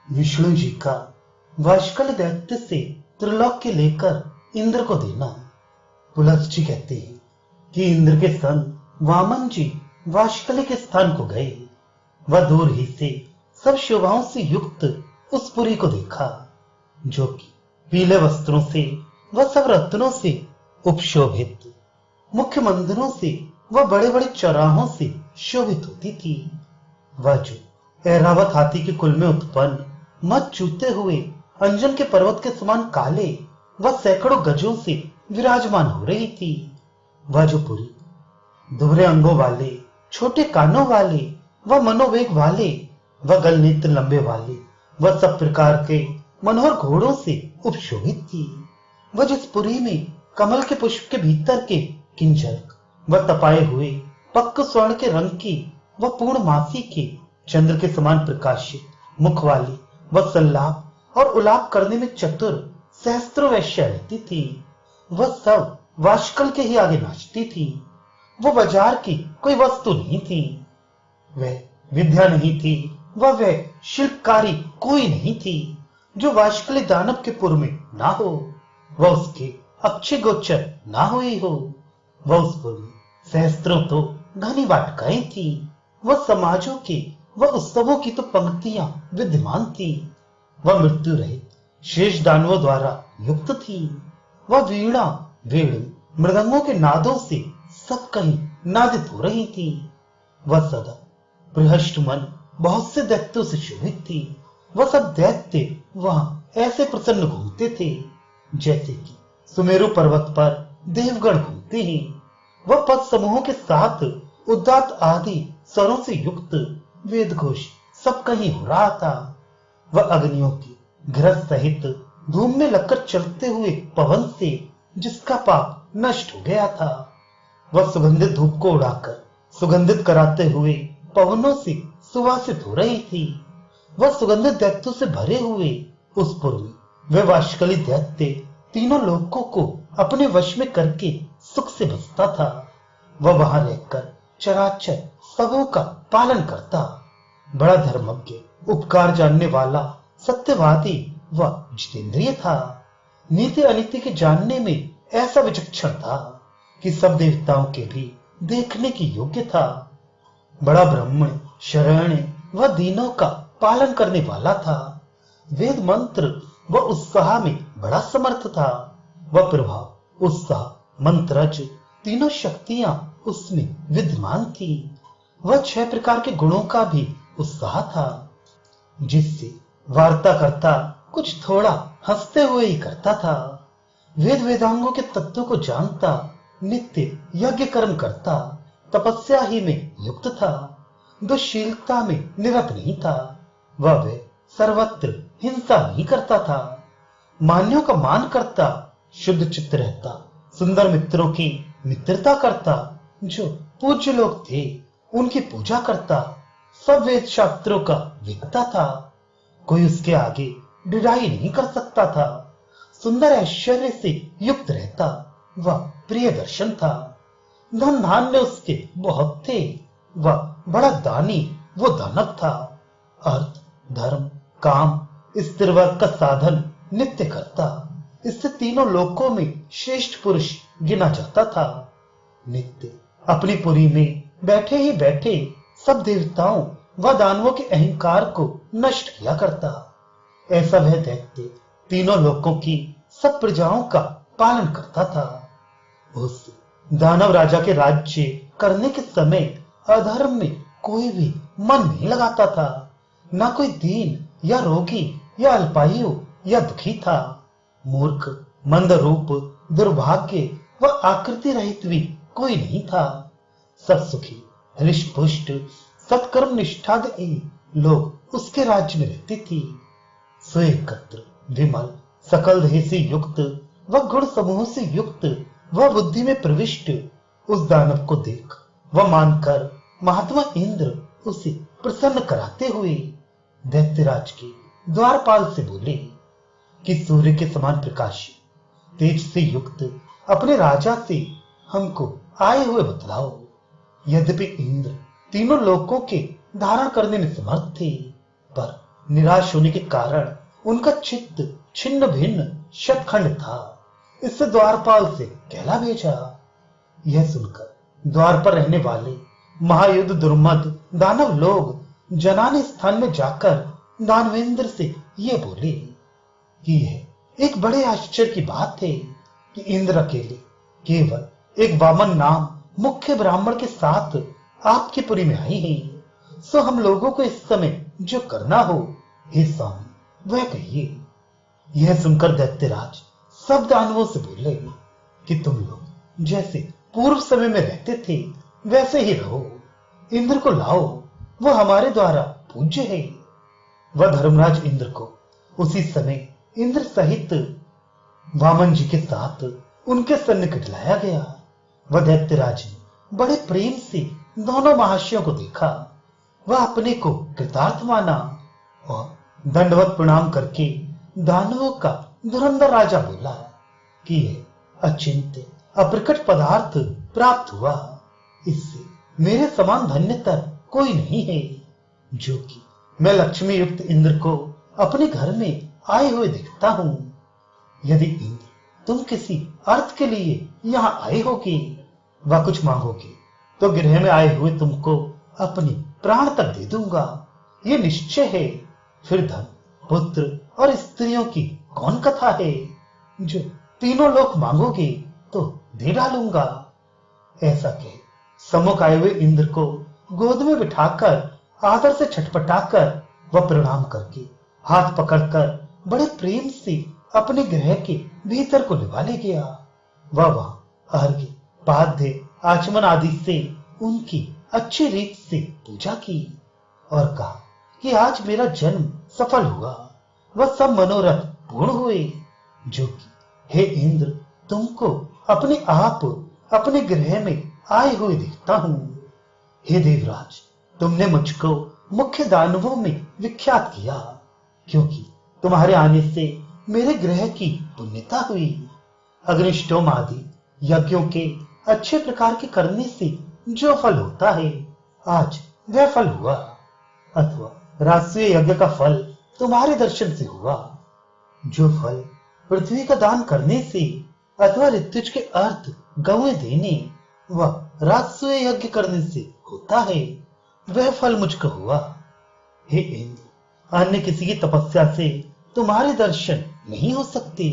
विष्णु जी का वाष्कल दैत्य से त्रिलोक लेकर इंद्र को देना। पुलस्त जी कहते हैं कि इंद्र के संग वामन जी वाष्कल के स्थान को गए। वह दूर ही से सब शोभाओं से युक्त उस पुरी को देखा, जो कि पीले वस्त्रों से व सब रत्नों से उपशोभित, मुख्य मंदिरों से व बड़े बड़े चौराहों से शोभित होती थी। वह जो ऐरावत हाथी के कुल में उत्पन्न मत चूते हुए अंजन के पर्वत के समान काले व सैकड़ों गजों से विराजमान हो रही थी। वह जो पुरी दोहरे अंगों वाले, छोटे कानों वाले व मनोवेग वाले व गल नेत्र लंबे वाले व सब प्रकार के मनोहर घोड़ों से उपशोभित थी। वह जिस पुरी में कमल के पुष्प के भीतर के किंजल व तपाए हुए पक्क स्वर्ण के रंग की व पूर्णमासी के चंद्र के समान प्रकाशित मुख वाली व संलाप और उलाप करने में चतुर सहस्त्रों वैश्या रहती थी, वह सब वाष्कल के ही आगे नाचती थी। वो बाजार की कोई वस्तु नहीं थी, वह विद्या नहीं थी, वह शिल्पकारी कोई नहीं थी जो वाष्कली दानव के पुर में ना हो, वह उसके अक्षय गोचर ना हुई हो। वह उस पुर में सहस्त्रों तो घनी वाटिकाएं थी, वह समाजों के वह उत्सवों की तो पंक्तियां विद्यमान थी। वह मृत्यु रहित शेष दानवों द्वारा युक्त थी। वह वीणा वेणु मृदंगों के नादों से सब कहीं नादित हो रही थी। वह सदा बृहष्ट मन बहुत से दैत्यों से शोभित थी। वह सब दैत्य वहां ऐसे प्रसन्न घूमते थे जैसे कि सुमेरु पर्वत पर देवगण घूमते हैं। वह पद समूहों के साथ उदात्त आदि स्वरों से युक्त वेद घोष सब कहीं हो रहा था। वह अग्नियों की घृत सहित धूम में लगकर चलते हुए पवन से जिसका पाप नष्ट हो गया था, वह सुगंधित धूप को उड़ाकर सुगंधित कराते हुए पवनों से सुवासित हो रही थी। वह सुगंधित दैत्यों से भरे हुए उस पुर में वह वाष्कली दैत्य तीनों लोकों को अपने वश में करके सुख से बसता था। वह वहां रहकर चराचर सबों का पालन करता, बड़ा धर्मज्ञ, उपकार जानने वाला, सत्यवादी व जितेंद्रिय था। नीति अनीति के जानने में ऐसा विचक्षण था कि सब देवताओं के भी देखने की योग्य था। बड़ा ब्राह्मण, शरण्य व दीनों का पालन करने वाला था। वेद मंत्र व उत्साह में बड़ा समर्थ था। वह प्रभाव, उत्साह, मंत्रज तीनों शक्तियां उसमें विद्यमान थी। वह 6 प्रकार के गुणों का भी उत्साह था, जिससे वार्ता करता कुछ थोड़ा हंसते हुए ही करता था। वेद वेदांगों के तत्वों को जानता, नित्य यज्ञ कर्म करता, तपस्या ही में युक्त था, दुश्शीलता में निरत नहीं था। वह सर्वत्र हिंसा नहीं करता था, मान्यों का मान करता, शुद्ध चित्त रहता, सुंदर मित्रों की मित्रता करता, जो पूज्य लोग थे उनकी पूजा करता, सब वेद शास्त्रों का विद्ता था, कोई उसके आगे डिढ़ाई नहीं कर सकता था, सुंदर ऐश्वर्य से युक्त रहता, वह प्रिय दर्शन था, धन धान्य उसके बहुत थे, वह बड़ा दानी वो दानव था, अर्थ धर्म काम स्थिर वर्ग का साधन नित्य करता, इससे तीनों लोकों में श्रेष्ठ पुरुष गिना जाता था। नित्य अपनी पुरी में बैठे ही बैठे सब देवताओं व दानवों के अहंकार को नष्ट किया करता। ऐसा वह दैत्य तीनों लोकों की सब प्रजाओं का पालन करता था। उस दानव राजा के राज्य करने के समय अधर्म में कोई भी मन नहीं लगाता था, ना कोई दीन या रोगी या अल्पायु या दुखी था, मूर्ख, मंद रूप, दुर्भाग्य व आकृति रहित भी कोई नहीं था। सब सुखी, हृष्ट पुष्ट, सत्कर्म निष्ठाद लोग उसके राज्य में रहते थे। स्वएकत्र, विमल, सकल देह से युक्त व गुण समूह से युक्त व बुद्धि में प्रविष्ट उस दानव को देख व मानकर महात्मा इंद्र उसे प्रसन्न कराते हुए दैत्यराज के द्वारपाल से बोले कि सूर्य के समान प्रकाश तेज से युक्त अपने राजा से हमको आए हुए बतलाओ। यद्यपि इंद्र तीनों लोकों के धारण करने में समर्थ थे, पर निराश होने के कारण उनका चित्त छिन्न भिन्न शतखंड था। इससे द्वारपाल से कहला भेजा। यह सुनकर द्वार पर रहने वाले महायुद्ध दुर्मद दानव लोग जनाने स्थान में जाकर दानवेंद्र से ये बोले कि यह एक बड़े आश्चर्य की बात है कि इंद्र अकेले केवल एक वामन नाम मुख्य ब्राह्मण के साथ आपकी पुरी में आई है। सो हम लोगों को इस समय जो करना हो, हे स्वामी वह कहिए। यह सुनकर दैत्यराज सब दानवों से बोले कि तुम लोग जैसे पूर्व समय में रहते थे वैसे ही रहो। इंद्र को लाओ, वह हमारे द्वारा पूज्य है। वह धर्मराज इंद्र को उसी समय इंद्र सहित वामन जी के साथ उनके सन्निकट लाया गया। वह दैत्यराज ने बड़े प्रेम से दोनों महर्षियों को देखा। वह अपने को कृतार्थ माना और दंडवत प्रणाम करके दानवों का धुरंधर राजा बोला कि यह अचिंत्य अप्रकट पदार्थ प्राप्त हुआ। इससे मेरे समान धन्यतर कोई नहीं है, जो कि मैं लक्ष्मी युक्त इंद्र को अपने घर में आए हुए देखता हूं। यदि इंद्र तुम किसी अर्थ के लिए यहां आए होगे व कुछ मांगोगे तो गृह में आए हुए तुमको अपने प्राण तक दे दूंगा। ये निश्चय है। फिर धन पुत्र और स्त्रियों की कौन कथा है। जो तीनों लोग मांगोगे तो दे डालूंगा। ऐसा कह सम्मुख आए हुए इंद्र को गोद में बिठाकर आदर से छटपटाकर वह प्रणाम करके हाथ पकड़कर बड़े प्रेम से अपने गृह के भीतर को निभा ले गया। वह वहां अर्घ्य पाद्य आचमन आदि से उनकी अच्छी रीत से पूजा की और कहा कि आज मेरा जन्म सफल हुआ। वह सब मनोरथ पूर्ण हुए, जो कि हे इंद्र तुमको अपने आप अपने गृह में आए हुए देखता हूं। हे देवराज तुमने मुझको मुख्य दानवों में विख्यात किया, क्योंकि तुम्हारे आने से मेरे गृह की पुण्यता हुई। अग्निष्टोम आदि यज्ञों के अच्छे प्रकार के करने से जो फल होता है आज वह फल हुआ, अथवा राष्ट्रीय यज्ञ का फल तुम्हारे दर्शन से हुआ। जो फल पृथ्वी का दान करने से अथवा ऋतुज के अर्थ गौएं देने व राष्ट्रीय यज्ञ करने से होता है वह फल मुझको हुआ। हे इंद्र अन्य किसी की तपस्या से तुम्हारे दर्शन नहीं हो सकते।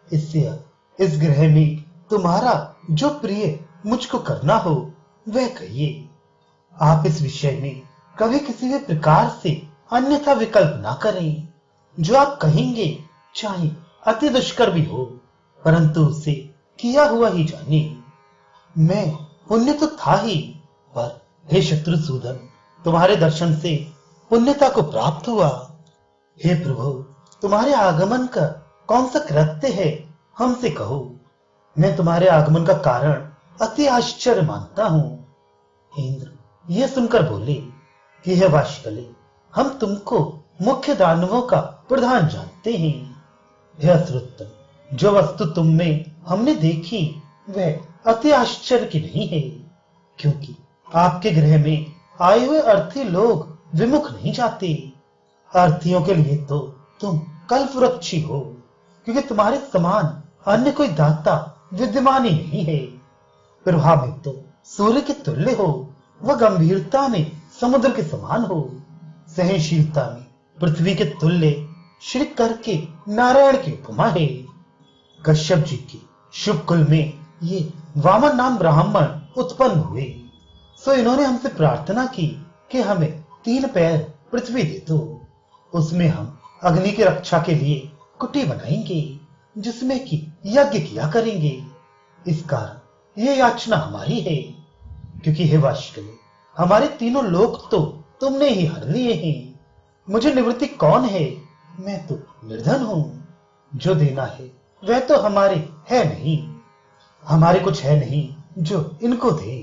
इससे इस ग्रह में तुम्हारा जो प्रिय मुझको करना हो वह कहिए। आप इस विषय में कभी किसी भी प्रकार से अन्यथा विकल्प ना करें। जो आप कहेंगे चाहे अति दुष्कर भी हो, परंतु उसे किया हुआ ही जाने। मैं पुण्य तो था ही, पर हे शत्रुसूदन तुम्हारे दर्शन से पुण्यता को प्राप्त हुआ। हे प्रभु तुम्हारे आगमन का कौन सा कृत्य है हमसे कहो। मैं तुम्हारे आगमन का कारण अति आश्चर्य मानता हूं। इंद्र यह सुनकर बोले कि हे वाशकले हम तुमको मुख्य दानवों का प्रधान जानते हैं। हे असुरोत्तम जो वस्तु तुम में हमने देखी वह अति आश्चर्य की नहीं है, क्योंकि आपके गृह में आए हुए अर्थी लोग विमुख नहीं जाते। अर्थीयों के लिए तो तुम कल्पवृक्षी हो, क्योंकि तुम्हारे समान अन्य कोई दाता विद्यमान ही नहीं है। प्रभा में तो सूर्य के तुल्य हो, वह गंभीरता में समुद्र के समान हो, सहनशीलता में पृथ्वी के तुल्य श्री करके नारायण की उपमा है। कश्यप जी के शुभ कुल में ये वामन नाम ब्राह्मण उत्पन्न हुए, सो इन्होंने हमसे प्रार्थना की कि हमें 3 पैर पृथ्वी दे दो। उसमें हम अग्नि की रक्षा के लिए कुटी बनाएंगे, जिसमें कि यज्ञ किया करेंगे। इस कारण ये याचना हमारी है, क्योंकि हे वाशकले हमारे तीनों लोक तो तुमने ही हर लिए हैं। मुझे निवृत्ति कौन है, मैं तो निर्धन हूं। जो देना है वह तो हमारे है नहीं, हमारे कुछ है नहीं जो इनको दे।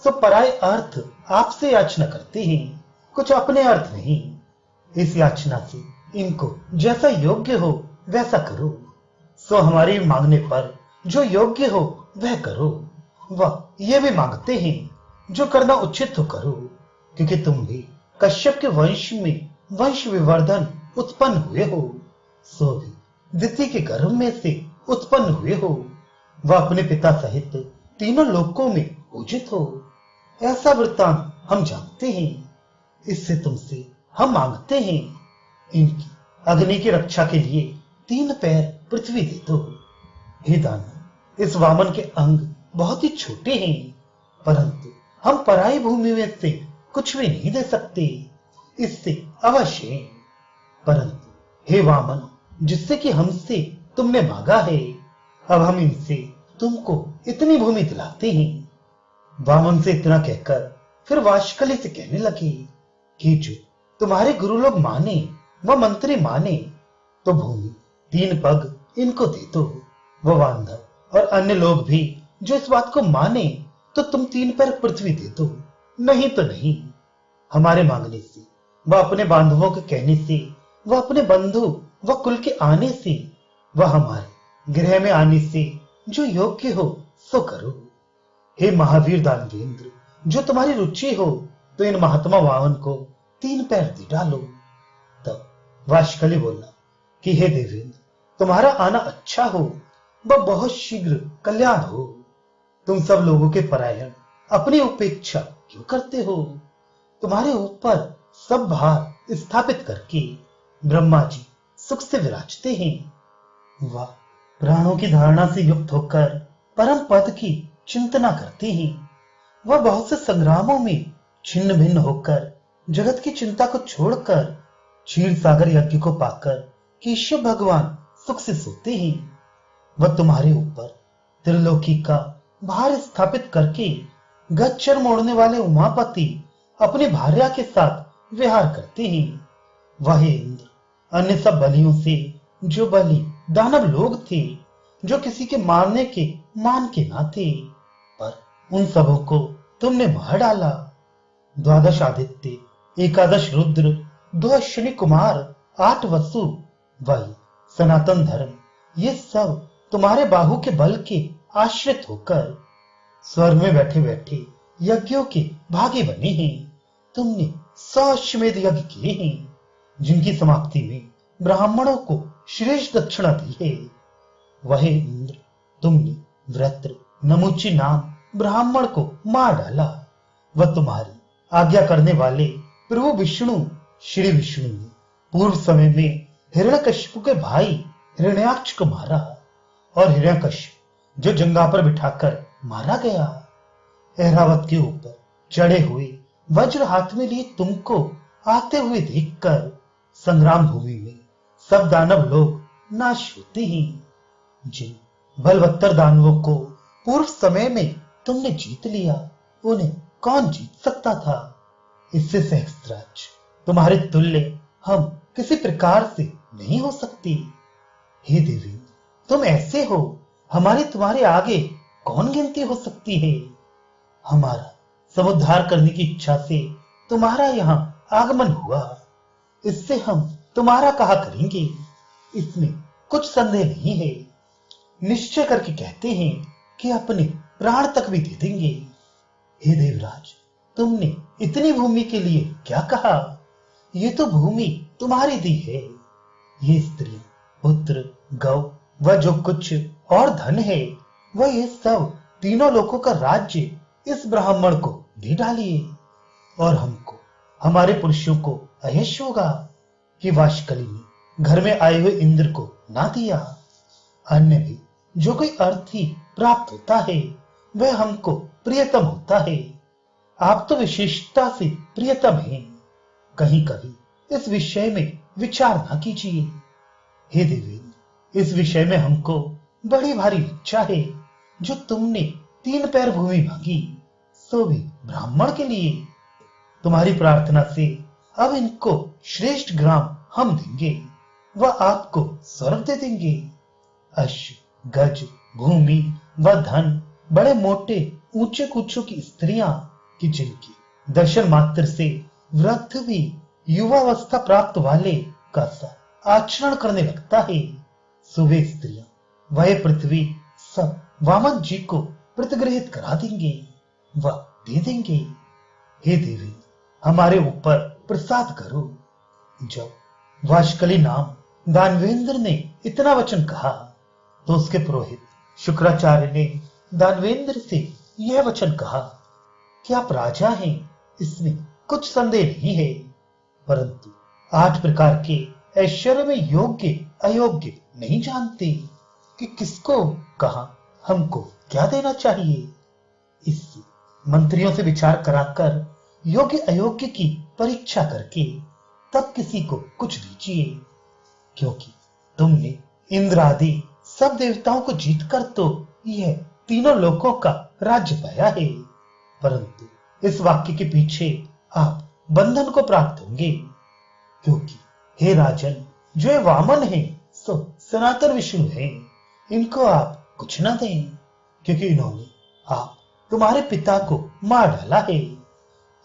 सो पराये अर्थ आपसे याचना करते हैं, कुछ अपने अर्थ नहीं। इस याचना से इनको जैसा योग्य हो वैसा करो। सो हमारे मांगने पर जो योग्य हो वह करो। वह ये भी मांगते हैं जो करना उचित हो करो, क्योंकि तुम भी कश्यप के वंश में वंश विवर्धन उत्पन्न हुए हो, सो भी दिति के गर्भ में से उत्पन्न हुए हो, वह अपने पिता सहित तीनों लोकों में पूजित हो। ऐसा वृत्तांत हम जानते हैं। इससे तुमसे हम मांगते हैं, इनकी अग्नि की रक्षा के लिए 3 पैर पृथ्वी दे दो। हे दानव, इस वामन के अंग बहुत ही छोटे हैं, परंतु हम पराई भूमि में से कुछ भी नहीं दे सकते, इससे अवश्य। परंतु हे वामन, जिससे कि हमसे तुमने मांगा है, अब हम इनसे तुमको इतनी भूमि दिलाते हैं। वामन से इतना कहकर फिर वाशकली से कहने लगे कि जो तुम्हारे गुरु लोग माने व मंत्री माने तो भूमि 3 पग इनको दे दो। वह बांधव और अन्य लोग भी जो इस बात को माने तो तुम 3 पैर पृथ्वी दे दो, नहीं तो नहीं। हमारे मांगने से, वह अपने बांधवों के कहने से, वह अपने बंधु व कुल के आने से, वह हमारे गृह में आने से जो योग्य हो सो करो। हे महावीर दानवेंद्र, जो तुम्हारी रुचि हो तो इन महात्मा वामन को 3 पैर दे डालो। तब वाशकली बोला कि हे देवेंद्र, तुम्हारा आना अच्छा हो, वह बहुत शीघ्र कल्याण हो। तुम सब लोगों के परायण अपनी उपेक्षा क्यों करते हो? तुम्हारे ऊपर सब भार स्थापित करके ब्रह्मा जी सुख से विराजते हैं। वह प्राणों की धारणा से युक्त होकर परम पद की चिंतना करते हैं। वह बहुत से संग्रामों में छिन्न भिन्न होकर जगत की चिंता को छोड़कर क्षीर सागर यज्ञ को पाकर केशव भगवान सुख से सोते हैं। वह तुम्हारे ऊपर त्रिलोकी का भार स्थापित करके गच्चर मोड़ने वाले उमापति अपनी भार्या के साथ विहार करते हैं। वह इंद्र अन्य सब बलियों से जो बलि दानव लोग थे, जो किसी के मारने के मान के ना थे, पर उन सबों को तुमने मार डाला। 12 आदित्य, 11 रुद्र, 2 अश्विनी कुमार, 8 वसु, वही सनातन धर्म, ये सब तुम्हारे बाहु के बल के आश्रित होकर स्वर्ग में बैठे बैठे यज्ञों के भागी बने हैं। तुमने 100 अश्वमेध यज्ञ किए हैं, जिनकी समाप्ति में ब्राह्मणों को श्रेष्ठ दक्षिणा दी है। वह इंद्र, तुमने वृत्र नमुची नाम ब्राह्मण को मार डाला। वह तुम्हारी आज्ञा करने वाले प्रभु विष्णु श्री विष्णु ने पूर्व समय में हिरण्यकश्यप के भाई हिरण्याक्ष को मारा, और हिरण्यकश्यप जो जंगा पर बिठाकर मारा गया। ऐरावत के ऊपर चढ़े हुए वज्र हाथ में लिए तुमको आते हुए देखकर संग्राम भूमि में सब दानव लोग नाश होते हैं। जिन बलवत्तर दानवों को पूर्व समय में तुमने जीत लिया, उन्हें कौन जीत सकता था? इससे सहस्त्राज तुम्हारे तुल्य हम किसी प्रकार से नहीं हो सकती। हे देवी, तुम ऐसे हो, हमारी तुम्हारे आगे कौन गिनती हो सकती है? हमारा समुद्धार करने की इच्छा से तुम्हारा यहाँ आगमन हुआ, इससे हम तुम्हारा कहा करेंगे, इसमें कुछ संदेह नहीं है। निश्चय करके कहते हैं कि अपने प्राण तक भी दे देंगे। हे देवराज, तुमने इतनी भूमि के लिए क्या कहा? ये तो भूमि तुम्हारी दी है। ये स्त्री, पुत्र, गौ व जो कुछ और धन है, वह ये सब तीनों लोकों का राज्य इस ब्राह्मण को दे डालिए, और हमको हमारे पुरुषों को अयश होगा कि वाशकली ने घर में आए हुए इंद्र को ना दिया। अन्य भी जो कोई अर्थ ही प्राप्त होता है, वह हमको प्रियतम होता है। आप तो विशेषता से प्रियतम हैं, कहीं कभी इस विषय में विचार ना कीजिए। हे देवी, इस विषय में हमको बड़ी भारी इच्छा है। जो तुमने 3 पैर भूमि मांगी, सो भी ब्राह्मण के लिए। तुम्हारी प्रार्थना से अब इनको श्रेष्ठ ग्राम हम देंगे, वह आपको स्वर्ग दे देंगे। अश्व, गज, भूमि व धन, बड़े मोटे ऊंचे कूचों की स्त्रियां कि जिनकी दर्शन मात्र से वृद्ध भी युवावस्था प्राप्त वाले का सा आचरण करने लगता है। सुबह स्त्रियां वह पृथ्वी सब वामन जी को प्रतिग्रहित करा देंगे, वह दे देंगे। हे देवी, हमारे ऊपर प्रसाद करो। जब वाशकली नाम दानवेंद्र ने इतना वचन कहा तो उसके पुरोहित शुक्राचार्य ने दानवेंद्र से यह वचन कहा कि आप राजा हैं, इसमें कुछ संदेह नहीं है, परंतु 8 प्रकार के ऐश्वर्य में योग्य अयोग्य नहीं जानते कि किसको कहां हमको क्या देना चाहिए। इससे मंत्रियों से विचार कराकर योग्य अयोग्य की परीक्षा करके तब किसी को कुछ दीजिए, क्योंकि तुमने इंद्र आदि सब देवताओं को जीतकर तो यह तीनों लोकों का राज्य पाया है, परंतु इस वाक्य के पीछे आप बंधन को प्राप्त होंगे, क्योंकि हे राजन, जो ये वामन है सो सनातन विष्णु है, इनको आप कुछ न दें, क्योंकि इन्होंने आप तुम्हारे पिता को मार डाला है।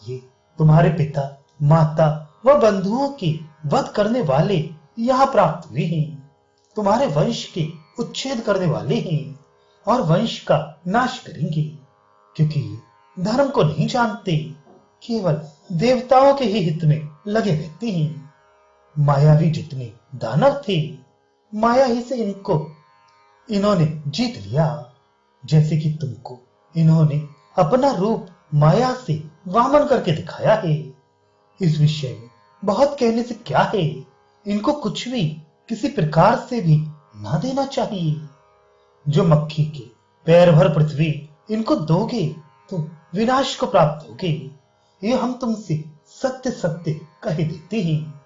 ये तुम्हारे पिता माता व बंधुओं के वध करने वाले यहाँ प्राप्त हुए हैं, तुम्हारे वंश के उच्छेद करने वाले हैं और वंश का नाश करेंगे, क्योंकि ये धर्म को नहीं जानते, केवल देवताओं के ही हित में लगे रहते हैं। मायावी जितने दानव थे, माया ही से इन्होंने जीत लिया, जैसे कि तुमको इन्होंने अपना रूप माया से वामन करके दिखाया है। इस विषय में बहुत कहने से क्या है, इनको कुछ भी किसी प्रकार से भी ना देना चाहिए। जो मक्खी के पैर भर पृथ्वी इनको दोगे तो विनाश को प्राप्त होगे, ये हम तुमसे सत्य सत्य कह देते हैं।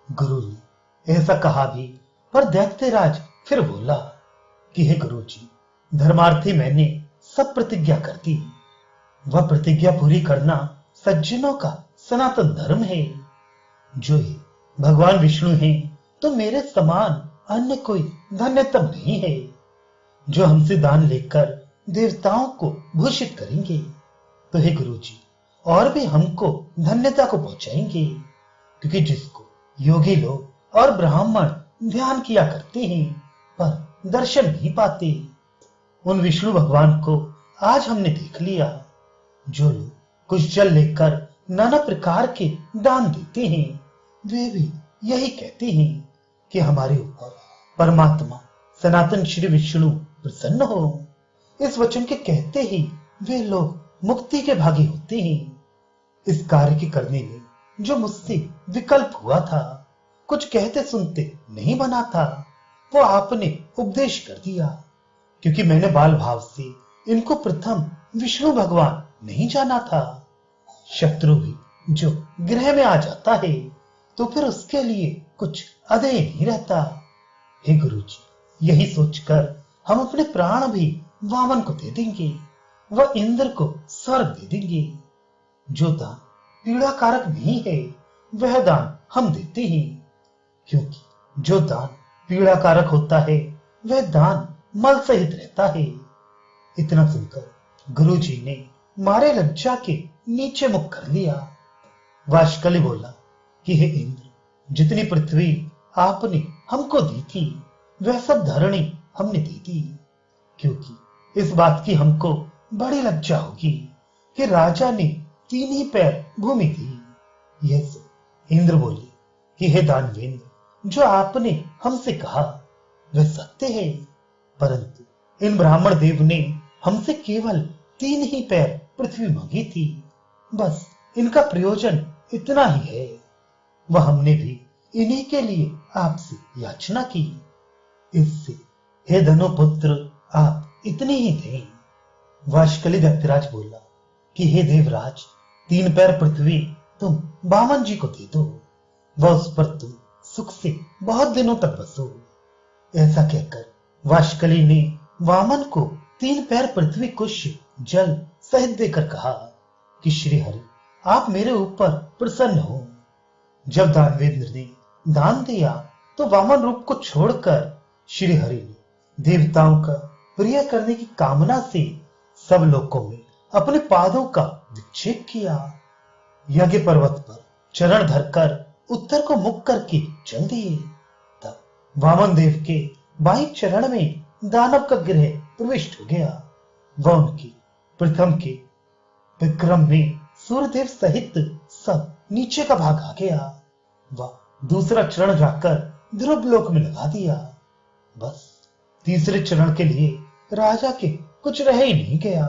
गुरु ने ऐसा कहा भी, पर दैत्यराज फिर बोला कि हे गुरु जी, धर्मार्थी मैंने सब प्रतिज्ञा कर दी, वह प्रतिज्ञा पूरी करना सज्जनों का सनातन धर्म है। जो ये भगवान विष्णु हैं तो मेरे समान अन्य कोई धन्यतम नहीं है, जो हमसे दान लेकर देवताओं को भूषित करेंगे तो हे गुरु जी, और भी हमको धन्यता को पहुंचाएंगे, क्योंकि जिसको योगी लोग और ब्राह्मण ध्यान किया करते हैं पर दर्शन नहीं पाते, उन विष्णु भगवान को आज हमने देख लिया। जो लोग कुछ जल लेकर नाना प्रकार के दान देते हैं, वे भी यही कहते हैं कि हमारे ऊपर परमात्मा सनातन श्री विष्णु प्रसन्न हो। इस वचन के कहते ही वे लोग मुक्ति के भागी होते हैं। इस कार्य के करने में जो मुझसे विकल्प हुआ था, कुछ कहते सुनते नहीं बना था, वो आपने उपदेश कर दिया, क्योंकि मैंने बाल भाव से इनको प्रथम विष्णु भगवान नहीं जाना था। शत्रु भी जो गृह में आ जाता है तो फिर उसके लिए कुछ अदेय नहीं रहता। हे गुरु जी, यही सोचकर हम अपने प्राण भी वामन को दे देंगे, वह इंद्र को स्वर्ग दे देंगे। जो दान पीड़ा कारक नहीं है वह दान हम देते हैं, क्योंकि जो दान पीड़ा कारक होता है वह दान मल सहित रहता है। इतना सुनकर गुरु जी ने मारे लज्जा के नीचे मुख कर लिया। वाशकली बोला कि हे इंद्र, जितनी पृथ्वी आपने हमको दी थी वह सब धरणी हमने दे दी, क्योंकि इस बात की हमको बड़ी लज्जा होगी कि राजा ने 3 ही पैर भूमि दी। यह सब इंद्र बोले कि हे दानवेंद्र, जो आपने हमसे कहा वह सत्य है, परंतु इन ब्राह्मण देव ने हमसे केवल 3 ही पैर पृथ्वी मांगी थी, बस इनका प्रयोजन इतना ही है। वह हमने भी इन्हीं के लिए आपसे याचना की। इससे हे धनुपुत्र, आप इतनी ही दें। वाशकली दैत्यराज बोला कि हे देवराज, 3 पैर पृथ्वी तुम वामन जी को दे दो, वह उस पर तुम सुख से बहुत दिनों तक बसो। ऐसा कहकर वाशकली ने वामन को 3 पैर पृथ्वी कुश जल सहित देकर कहा कि श्री हरि, आप मेरे ऊपर प्रसन्न हो। जब दानवेंद्र ने दान दिया तो वामन रूप को छोड़कर श्री हरि ने देवताओं का प्रिय करने की कामना से सब लोकों में अपने पादों का विक्षेप किया। यज्ञ पर्वत पर चरण धरकर उत्तर को मुख करके चल दिए। तब वामन देव के बाएं चरण में दानव का गृह प्रविष्ट हो गया। वह उनके प्रथम के विक्रम में सूर्यदेव सहित सब नीचे का भाग आ गया। वह दूसरा चरण जाकर ध्रुवलोक में लगा दिया। बस तीसरे चरण के लिए राजा के कुछ रह ही नहीं गया।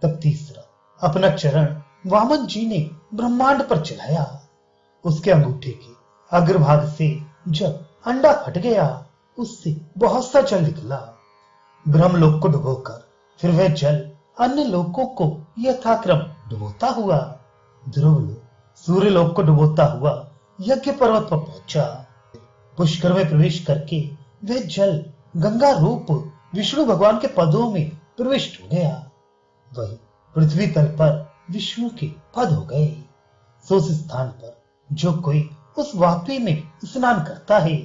तब तीसरा अपना चरण वामन जी ने ब्रह्मांड पर चलाया। उसके अंगूठे के अग्रभाग से जब अंडा फट गया, उससे बहुत सा जल निकला। ब्रह्मलोक को डुबोकर फिर वह जल अन्य लोकों को यथाक्रम डुबोता हुआ ध्रुवलोक, सूर्यलोक को डुबोता हुआ यज्ञ पर्वत पर पहुंचा। पुष्कर में प्रवेश करके वह जल गंगा रूप विष्णु भगवान के पदों में प्रविष्ट हो गया। वही पृथ्वी तल पर विष्णु के पद हो गए। सो उस स्थान पर जो कोई उस वापी में स्नान करता है,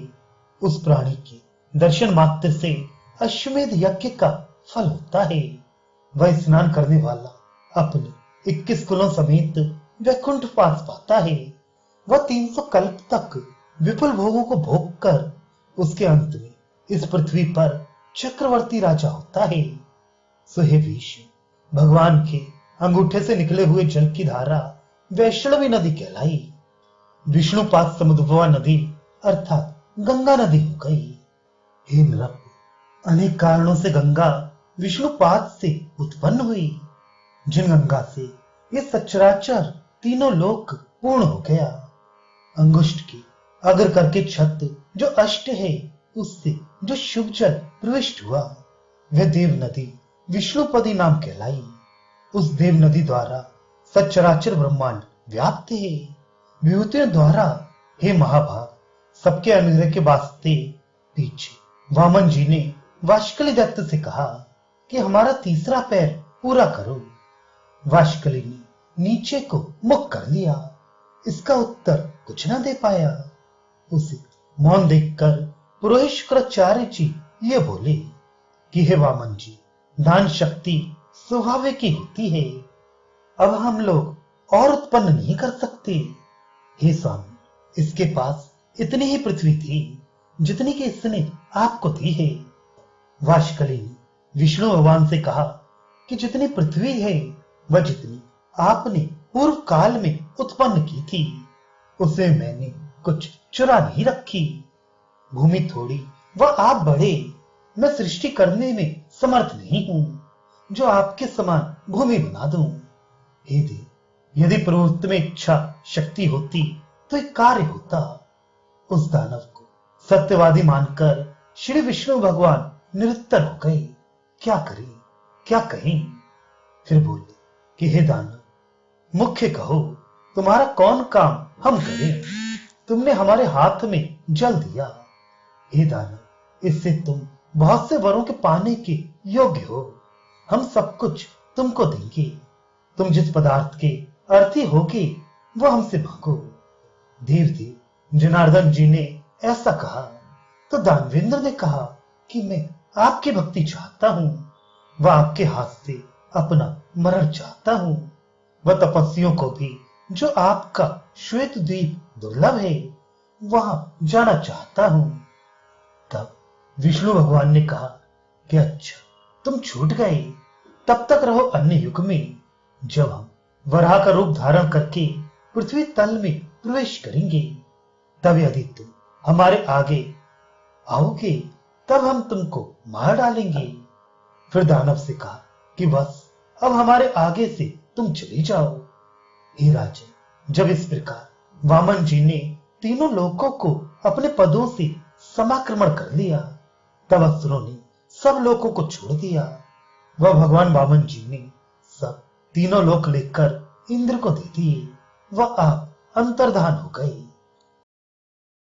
उस प्राणी के दर्शन मात्र से अश्वमेध यज्ञ का फल होता है। वह स्नान करने वाला अपने 21 कुलों समेत वैकुंठ वास पाता है। वह 300 कल्प तक विपुल भोगों को भोग कर उसके अंत में इस पृथ्वी पर चक्रवर्ती राजा होता है। सो हे भीष्म, भगवान के अंगूठे से निकले हुए जल की धारा वैष्णवी नदी कहलाई। विष्णुपाद समुद्भवा नदी अर्थात गंगा नदी हो गई। हे नृप, अनेक कारणों से गंगा विष्णुपाद से उत्पन्न हुई। जिन गंगा से ये सचराचर तीनों लोक पूर्ण हो गया। अंगुष्ठ की अग्र करके छत जो अष्ट है, उससे जो शुभ जल प्रविष्ट हुआ, वह देव नदी विष्णुपदी नाम कहलाई। उस देव नदी द्वारा सचराचर ब्रह्मांड व्याप्त है। विभूतियों द्वारा हे महाभाग, सबके अनुग्रह के वास्ते पीछे वामन जी ने वाष्कली दत्त से कहा कि हमारा तीसरा पैर पूरा करो। वाष्कली ने नीचे को मुख कर लिया। इसका उत्तर कुछ न दे पाया। उसे मौन देखकर पुरोहित शुक्राचार्य जी ये बोले कि हे वामन जी, दान शक्ति स्वाभाविक ही होती है। अब हम लोग और उत्पन्न नहीं कर सकते। हे स्वामी, इसके पास इतनी ही पृथ्वी थी जितनी कि इसने आपको दी है। वाष्कली ने विष्णु भगवान से कहा कि जितनी पृथ्वी है वह जितनी आपने पूर्व काल में उत्पन्न की थी, उसे मैंने कुछ चुरा नहीं रखी। भूमि थोड़ी व आप बड़े, मैं सृष्टि करने में समर्थ नहीं हूं जो आपके समान भूमि बना दूं। हे देव, यदि प्रवृत्ति में इच्छा शक्ति होती तो एक कार्य होता। उस दानव को सत्यवादी मानकर श्री विष्णु भगवान निरुत्तर हो गए। क्या करें, क्या कहें। फिर बोले कि हे दानव, मुख्य कहो, तुम्हारा कौन काम हम करें। तुमने हमारे हाथ में जल दिया। हे दानव, इससे तुम बहुत से वरों के पाने के योग्य हो। हम सब कुछ तुमको देंगे। तुम जिस पदार्थ के अर्थी होगे वह हमसे मांगो। देव जनार्दन जी ने ऐसा कहा तो दानवेंद्र ने कहा कि मैं आपकी भक्ति चाहता हूं, वह आपके हाथ से अपना मरण चाहता हूं। वह तपस्वियों को भी जो आपका श्वेत द्वीप दुर्लभ है वहां जाना चाहता हूं। तब विष्णु भगवान ने कहा कि अच्छा, तुम छूट गए, तब तक रहो अन्य युग में, जब हम वराह का रूप धारण करके पृथ्वी तल में प्रवेश करेंगे। तब यदि तुम हमारे आगे आओगे तब हम तुमको मार डालेंगे। फिर दानव से कहा कि बस अब हमारे आगे से तुम चले जाओ। हे राजन, जब इस प्रकार वामन जी ने तीनों लोकों को अपने पदों से समाक्रमण कर लिया, तब असुरों ने सब लोकों को छोड़ दिया। वह भगवान वामन जी ने सब तीनों लोक लेकर इंद्र को दे दिए। वह आप अंतर्धान हो गए।